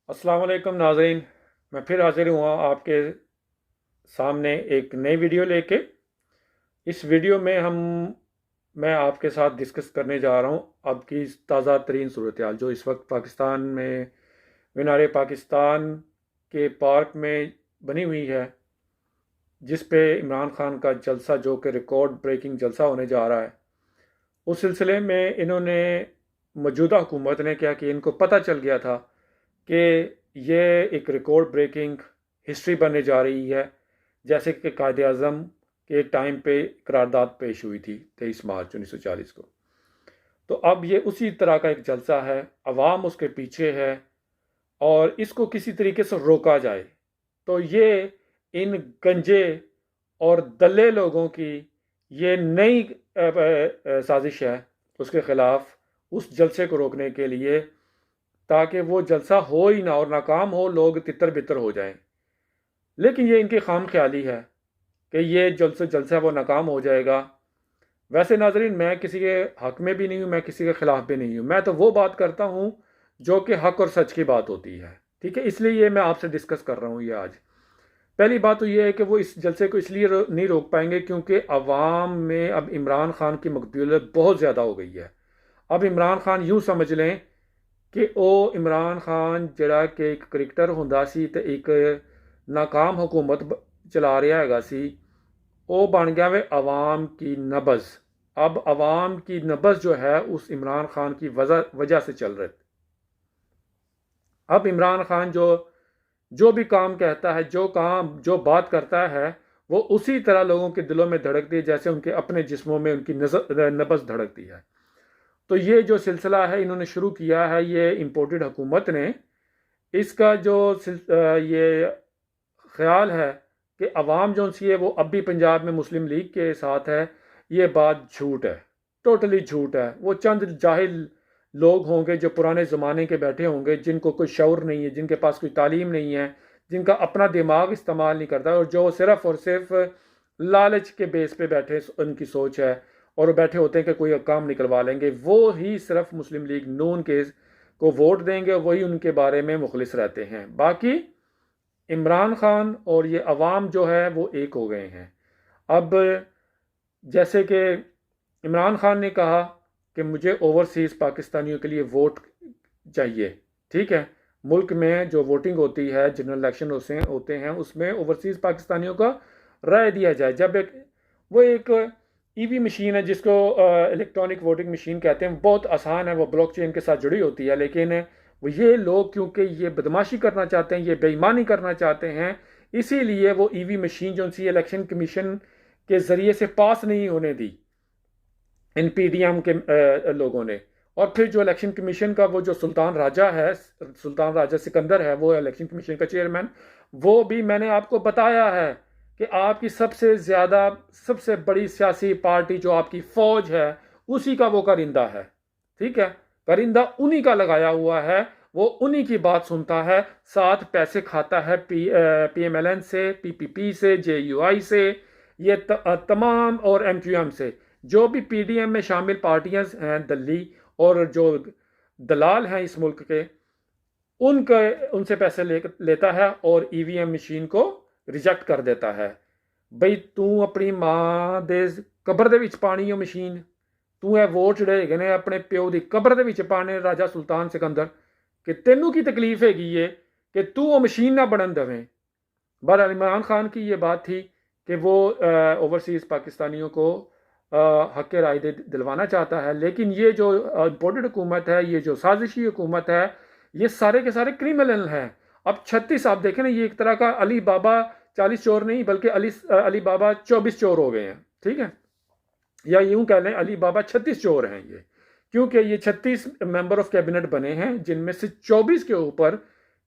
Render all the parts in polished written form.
अस्सलाम वालेकुम नाज़रीन। मैं फिर हाजिर हुआ आपके सामने एक नई वीडियो लेके। इस वीडियो में मैं आपके साथ डिस्कस करने जा रहा हूँ अब की ताज़ा तरीन सूरत हाल जो इस वक्त पाकिस्तान में मीनार पाकिस्तान के पार्क में बनी हुई है, जिस पे इमरान खान का जलसा जो कि रिकॉर्ड ब्रेकिंग जलसा होने जा रहा है। उस सिलसिले में इन्होंने मौजूदा हुकूमत ने क्या कि इनको पता चल गया था कि ये एक रिकॉर्ड ब्रेकिंग हिस्ट्री बनने जा रही है, जैसे कि कायद आज़म के टाइम पे करारदाद पेश हुई थी 23 मार्च 1940 को। तो अब ये उसी तरह का एक जलसा है, अवाम उसके पीछे है और इसको किसी तरीके से रोका जाए तो ये इन गंजे और दल्ले लोगों की ये नई साजिश है उसके ख़िलाफ़, उस जलसे को रोकने के लिए, ताकि वो जलसा हो ही ना और नाकाम हो, लोग तितर बितर हो जाएं। लेकिन ये इनकी खाम ख्याली है कि ये जलसा वो नाकाम हो जाएगा। वैसे नाजरीन, मैं किसी के हक में भी नहीं हूँ, मैं किसी के ख़िलाफ़ भी नहीं हूँ। मैं तो वो बात करता हूँ जो कि हक और सच की बात होती है, ठीक है। इसलिए ये मैं आपसे डिस्कस कर रहा हूँ ये आज। पहली बात तो ये है कि वो इस जलसे को इसलिए नहीं रोक पाएंगे क्योंकि अवाम में अब इमरान खान की मकबूलियत बहुत ज़्यादा हो गई है। अब इमरान खान यूँ समझ लें कि ਉਹ इमरान खान ਜਿਹੜਾ कि एक क्रिकेटर ਹੁੰਦਾ ਸੀ ਤੇ एक नाकाम हुकूमत चला रहा हैगा सी, ਉਹ बन गया वे अवाम की नब्ज़। अब अवाम की नब्ज़ जो है उस इमरान खान की वजह से चल रहे। अब इमरान खान जो जो भी काम कहता है, जो बात करता है, वो उसी तरह लोगों के दिलों में धड़कती है जैसे उनके अपने जिस्मों में उनकी नब्ज़ धड़कती है। तो ये जो सिलसिला है इन्होंने शुरू किया है, ये इम्पोर्टेड हुकूमत ने, इसका जो ये ख्याल है कि अवाम जो सी है वो अब भी पंजाब में मुस्लिम लीग के साथ है, ये बात झूठ है, टोटली झूठ है। वो चंद जाहिल लोग होंगे जो पुराने ज़माने के बैठे होंगे, जिनको कोई शऊर नहीं है, जिनके पास कोई तालीम नहीं है, जिनका अपना दिमाग इस्तेमाल नहीं करता और जो सिर्फ़ और सिर्फ लालच के बेस पे बैठे उनकी सोच है और वो बैठे होते हैं कि कोई काम निकलवा लेंगे, वो ही सिर्फ मुस्लिम लीग नून के को वोट देंगे और वही उनके बारे में मुखलिस रहते हैं। बाकी इमरान खान और ये अवाम जो है वो एक हो गए हैं। अब जैसे कि इमरान खान ने कहा कि मुझे ओवरसीज़ पाकिस्तानियों के लिए वोट चाहिए, ठीक है। मुल्क में जो वोटिंग होती है, जनरल इलेक्शन होते हैं, उसमें ओवरसीज़ पाकिस्तानियों का राय दिया जाए। जब एक ईवी मशीन है जिसको इलेक्ट्रॉनिक वोटिंग मशीन कहते हैं, बहुत आसान है, वो ब्लॉकचेन के साथ जुड़ी होती है, लेकिन वो ये लोग क्योंकि ये बदमाशी करना चाहते हैं, ये बेईमानी करना चाहते हैं, इसीलिए वो ईवी मशीन जो सी इलेक्शन कमीशन के ज़रिए से पास नहीं होने दी इन पीडीएम के लोगों ने। और फिर जो इलेक्शन कमीशन का वो जो सुल्तान राजा है, सुल्तान राजा सिकंदर है, वो इलेक्शन कमीशन का चेयरमैन, वो भी मैंने आपको बताया है कि आपकी सबसे बड़ी सियासी पार्टी जो आपकी फौज है उसी का वो करिंदा है, ठीक है। करिंदा उन्हीं का लगाया हुआ है, वो उन्हीं की बात सुनता है, साथ पैसे खाता है पीएमएलएन से, पीपीपी से, जेयूआई से, ये तमाम और एमक्यूएम से। जो भी पीडीएम में शामिल पार्टियां हैं दिल्ली और जो दलाल हैं इस मुल्क के, उनसे पैसे लेता है और ईवीएम मशीन को रिजेक्ट कर देता है। बई तू अपनी मां दे कबर दे विच पानी हो मशीन, तू है वोट ਜਿਹੜੇ ਹੈਗੇ ਨੇ अपने प्यो की कबर ਦੇ ਵਿੱਚ पाने राजा सुल्तान सिकंदर, कि तेनू की तकलीफ हैगी है कि तू वो मशीन ना बनन देवें। बहरहाल इमरान खान की ये बात थी कि वो ओवरसीज़ पाकिस्तानियों को हक राय दिलवाना चाहता है, लेकिन ये जो इम्पोर्टेड हुकूमत है, ये जो साजिशी हुकूमत है, ये सारे के सारे क्रिमिनल हैं। अब 36 आप देखें ना, ये एक तरह का अली बाबा 40 चोर नहीं बल्कि अली बाबा 24 चोर हो गए हैं, ठीक है। या यूं कह लें अली बाबा 36 चोर हैं ये, क्योंकि ये 36 मेंबर ऑफ कैबिनेट बने हैं जिनमें से 24 के ऊपर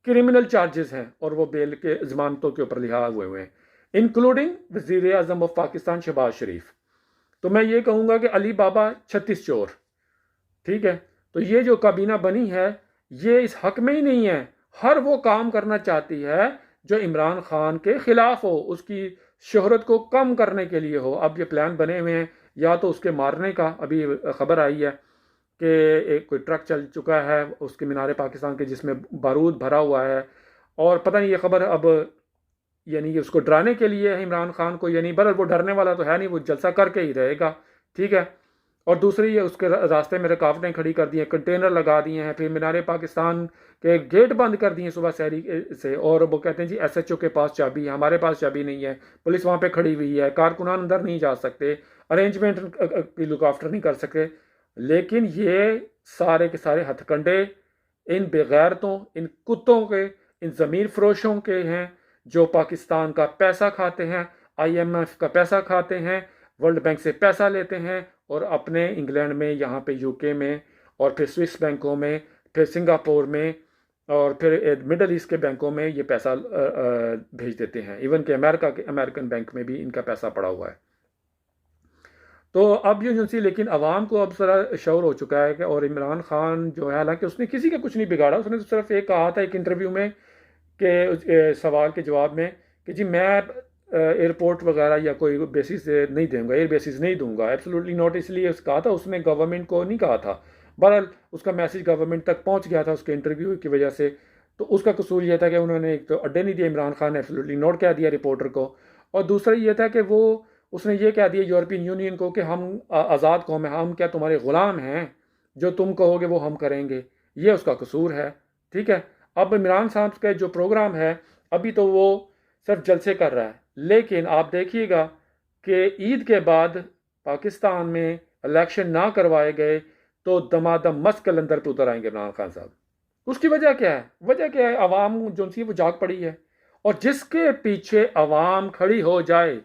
क्रिमिनल चार्जेस हैं और वो बेल के जमानतों के ऊपर रिहा हुए हैं, इंक्लूडिंग वजीर आजम ऑफ पाकिस्तान शहबाज शरीफ। तो मैं ये कहूँगा कि अली बाबा 36 चोर, ठीक है। तो ये जो काबीना बनी है ये इस हक में ही नहीं है, हर वो काम करना चाहती है जो इमरान खान के ख़िलाफ़ हो, उसकी शोहरत को कम करने के लिए हो। अब ये प्लान बने हुए हैं, या तो उसके मारने का, अभी खबर आई है कि एक कोई ट्रक चल चुका है उसके मीनार पाकिस्तान के जिसमें बारूद भरा हुआ है, और पता नहीं ये खबर अब यानी कि उसको डराने के लिए है इमरान खान को, यानी बरल वो डरने वाला तो है नहीं, वो जलसा करके ही रहेगा, ठीक है। और दूसरी ये उसके रास्ते में रुकावटें खड़ी कर दी हैं, कंटेनर लगा दिए हैं, फिर मीनार पाकिस्तान के गेट बंद कर दिए सुबह शहरी से, और वो कहते हैं जी SHO के पास चाबी है, हमारे पास चाबी नहीं है, पुलिस वहाँ पे खड़ी हुई है, कारकुनान अंदर नहीं जा सकते, अरेंजमेंट की लुक आफ्टर नहीं कर सकते। लेकिन ये सारे के सारे हथकंडे इन बेगैरतों, इन कुत्तों के, इन ज़मीर फरोशों के हैं जो पाकिस्तान का पैसा खाते हैं, IMF का पैसा खाते हैं, वर्ल्ड बैंक से पैसा लेते हैं, और अपने इंग्लैंड में, यहाँ पे UK में, और फिर स्विस बैंकों में, फिर सिंगापुर में, और फिर मिडल ईस्ट के बैंकों में ये पैसा भेज देते हैं। इवन कि अमेरिकन बैंक में भी इनका पैसा पड़ा हुआ है। तो अब जो सी, लेकिन अवाम को अब ज़रा शौर हो चुका है कि, और इमरान खान जो है, हालांकि उसने किसी का कुछ नहीं बिगाड़ा, उसने तो सिर्फ एक कहा था एक इंटरव्यू में कि सवाल के जवाब में कि जी मैं एयरपोर्ट वगैरह या कोई बेसिस नहीं दूंगा, एयर बेसिस नहीं दूंगा, एब्सोल्युटली नॉट, इसलिए कहा था उसने, गवर्नमेंट को नहीं कहा था। बहरहाल उसका मैसेज गवर्नमेंट तक पहुंच गया था उसके इंटरव्यू की वजह से। तो उसका कसूर यह था कि उन्होंने एक तो अड्डे नहीं दिया, इमरान खान ने एब्सोल्युटली नॉट कह दिया रिपोर्टर को, और दूसरा ये था कि वो उसने ये कह दिया यूरोपियन यूनियन को कि हम आज़ाद कौम है, हम क्या तुम्हारे ग़ुलाम हैं, जो तुम कहोगे वो हम करेंगे। ये उसका कसूर है, ठीक है। अब इमरान साहब का जो प्रोग्राम है, अभी तो वो सिर्फ जलसे कर रहा है, लेकिन आप देखिएगा कि ईद के बाद पाकिस्तान में इलेक्शन ना करवाए गए तो दमादम मस्त कलंदर पे उतर आएंगे इमरान खान साहब। उसकी वजह क्या है? वजह क्या है? अवाम जो सी वो जाग पड़ी है, और जिसके पीछे अवाम खड़ी हो जाए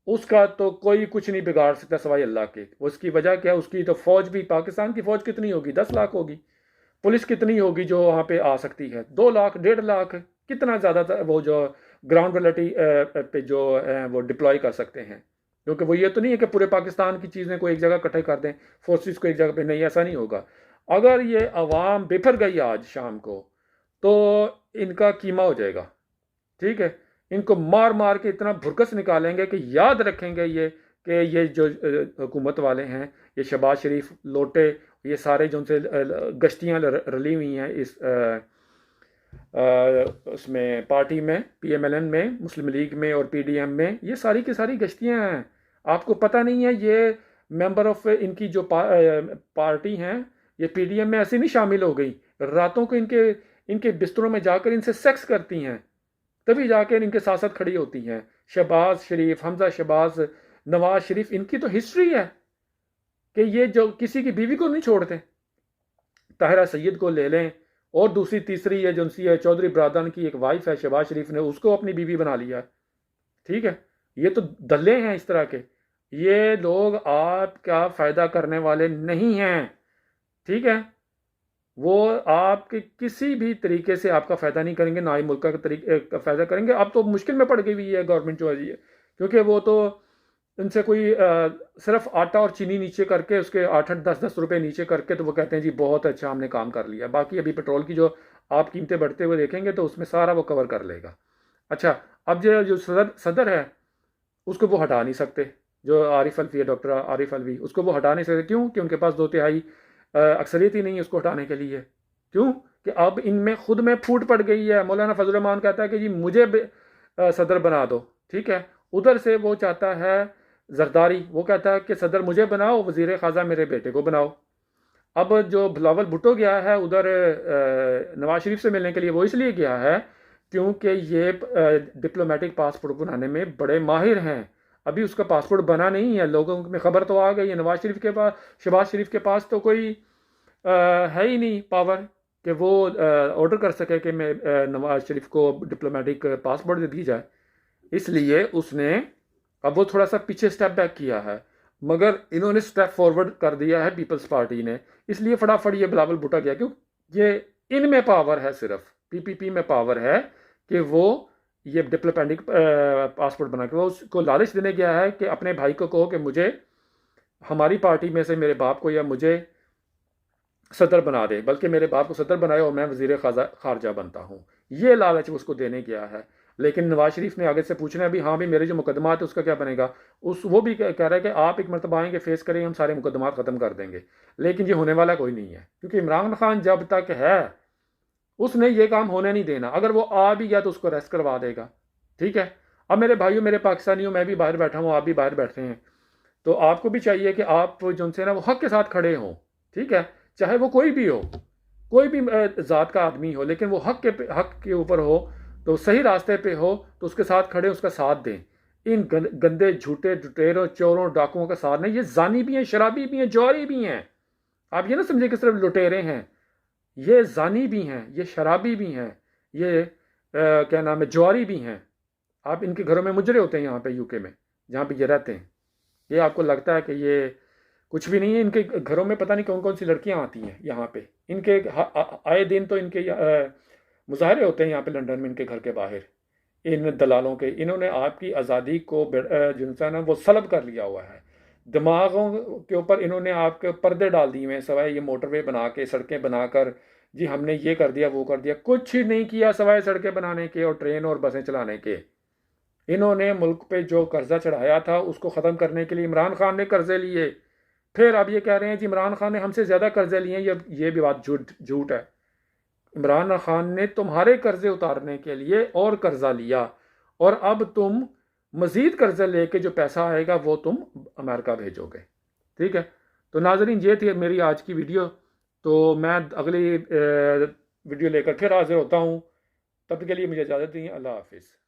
उसका तो कोई कुछ नहीं बिगाड़ सकता सिवाय अल्लाह के। उसकी वजह क्या है? उसकी तो फौज भी, पाकिस्तान की फौज कितनी होगी? 10 लाख होगी। पुलिस कितनी होगी जो वहाँ पे आ सकती है? 2 लाख, 1.5 लाख, कितना ज़्यादा वो जो ग्राउंड रियलिटी पे जो है वो डिप्लॉय कर सकते हैं। क्योंकि वो ये तो नहीं है कि पूरे पाकिस्तान की चीज़ें को एक जगह इकट्ठे कर दें, फोर्सेस को एक जगह पे, नहीं, ऐसा नहीं होगा। अगर ये अवाम बिफर गई आज शाम को तो इनका कीमा हो जाएगा, ठीक है। इनको मार मार के इतना भुरकस निकालेंगे कि याद रखेंगे ये जो हुकूमत वाले हैं, ये शहबाज शरीफ, लोटे, ये सारे जो उनसे गश्तियाँ रली हुई हैं इस उसमें पार्टी में, PMLN में, मुस्लिम लीग में और PDM में, ये सारी की सारी गश्तियाँ हैं। आपको पता नहीं है ये मेंबर ऑफ इनकी जो पार्टी हैं, ये PDM में ऐसे नहीं शामिल हो गई, रातों को इनके बिस्तरों में जाकर इनसे सेक्स करती हैं, तभी जाकर इनके साथ साथ खड़ी होती हैं। शहबाज शरीफ, हमजा शहबाज, नवाज शरीफ, इनकी तो हिस्ट्री है कि ये जो किसी की बीवी को नहीं छोड़ते। ताहिरा सैयद को ले लें, और दूसरी तीसरी है जो सी है चौधरी बरादरान की एक वाइफ है शहबाज शरीफ ने, उसको अपनी बीवी बना लिया, ठीक है। ये तो दल्ले हैं इस तरह के। ये लोग आपका फ़ायदा करने वाले नहीं हैं, ठीक है। वो आपके किसी भी तरीके से आपका फ़ायदा नहीं करेंगे, ना ही मुल्क का का फ़ायदा करेंगे। अब तो मुश्किल में पड़ गई हुई है गवर्नमेंट जो है, क्योंकि वो तो उनसे कोई सिर्फ आटा और चीनी नीचे करके, उसके 8-8, 10-10 रुपए नीचे करके, तो वो कहते हैं जी बहुत अच्छा हमने काम कर लिया। बाकी अभी पेट्रोल की जो आप कीमतें बढ़ते हुए देखेंगे तो उसमें सारा वो कवर कर लेगा। अच्छा, अब जो सदर है उसको वो हटा नहीं सकते, जो आरिफ अलवी है, डॉक्टर आरिफ अलवी, उसको वो हटा नहीं सकते। क्यों? कि उनके पास 2/3 अक्सरियत ही नहीं है उसको हटाने के लिए। क्यों? कि अब इनमें खुद में फूट पड़ गई है। मौलाना फजल रहमान कहता है कि जी मुझे सदर बना दो, ठीक है। उधर से वो चाहता है जरदारी, वो कहता है कि सदर मुझे बनाओ, वजीर ख़ाजा मेरे बेटे को बनाओ। अब जो बिलावल भुट्टो गया है उधर नवाज शरीफ से मिलने के लिए, वो इसलिए गया है क्योंकि ये डिप्लोमेटिक पासपोर्ट बनाने में बड़े माहिर हैं। अभी उसका पासपोर्ट बना नहीं है, लोगों में खबर तो आ गई है। नवाज शरीफ के पास, शहबाज शरीफ के पास तो कोई है ही नहीं पावर कि वो ऑर्डर कर सके कि मैं नवाज शरीफ को डिप्लोमेटिक पासपोर्ट दे दी जाए। इसलिए उसने अब वो थोड़ा सा पीछे स्टेप बैक किया है, मगर इन्होंने स्टेप फॉरवर्ड कर दिया है पीपल्स पार्टी ने। इसलिए फटाफट ये बिलावल भुट्टो गया, क्यों? ये इनमें पावर है, सिर्फ PPP में पावर है कि वो ये डिप्लोमेटिक पासपोर्ट बना के वो उसको लालच देने गया है कि अपने भाई को कहो कि मुझे हमारी पार्टी में से मेरे बाप को या मुझे सदर बना दे, बल्कि मेरे बाप को सदर बनाए और मैं वजीर खारजा बनता हूँ। ये लालच उसको देने गया है। लेकिन नवाज शरीफ ने आगे से पूछना है भी हाँ भी मेरे जो मुकदमात है उसका क्या बनेगा। वो भी कह रहा है कि आप एक मरतबा आएंगे, फेस करें, हम सारे मुकदमात ख़त्म कर देंगे। लेकिन ये होने वाला कोई नहीं है, क्योंकि इमरान खान जब तक है उसने ये काम होने नहीं देना। अगर वो आ भी गया तो उसको रेस्ट करवा देगा। ठीक है। अब मेरे भाइयों, मेरे पाकिस्तानियों, मैं भी बाहर बैठा हूँ, आप भी बाहर बैठे हैं, तो आपको भी चाहिए कि आप जो उनसे ना वो हक के साथ खड़े हों। ठीक है। चाहे वो कोई भी हो, कोई भी ज़ात का आदमी हो, लेकिन वो हक के ऊपर हो, तो सही रास्ते पे हो तो उसके साथ खड़े, उसका साथ दें। इन गंदे झूठे लुटेरों, चोरों, डाकुओं का साथ नहीं। ये जानी भी हैं, शराबी भी हैं, जौहरी भी हैं। आप ये ना समझे कि सिर्फ लुटेरे हैं, ये जानी भी हैं, ये शराबी भी हैं, ये क्या नाम है, जौहरी भी हैं। आप इनके घरों में मुजरे होते हैं यहाँ पे यूके में, जहाँ पे ये रहते हैं। ये आपको लगता है कि ये कुछ भी नहीं है। इनके घरों में पता नहीं कौन कौन सी लड़कियाँ आती हैं यहाँ पे। इनके आए दिन तो इनके मुजाहरे होते हैं यहाँ पे लंदन में, इनके घर के बाहर, इन दलालों के। इन्होंने आपकी आज़ादी को जिनसा ना वो सलब कर लिया हुआ है। दिमागों के ऊपर इन्होंने आपके पर्दे डाल दिए हैं, सवाए ये मोटरवे बना के, सड़कें बनाकर, जी हमने ये कर दिया, वो कर दिया। कुछ ही नहीं किया सवाए सड़कें बनाने के और ट्रेन और बसें चलाने के। इन्होंने मुल्क पे जो कर्जा चढ़ाया था उसको ख़त्म करने के लिए इमरान खान ने कर्जे लिए। फिर अब ये कह रहे हैं जी इमरान खान ने हमसे ज़्यादा कर्जे लिए हैं। ये भी बात झूठ है। इमरान खान ने तुम्हारे कर्जे उतारने के लिए और कर्जा लिया, और अब तुम मज़ीद कर्जा लेके जो पैसा आएगा वो तुम अमेरिका भेजोगे। ठीक है। तो नाजरीन, ये थी मेरी आज की वीडियो। तो मैं अगली वीडियो लेकर फिर हाजिर होता हूँ। तब तक के लिए मुझे इजाज़त दी। अल्लाह हाफिज़।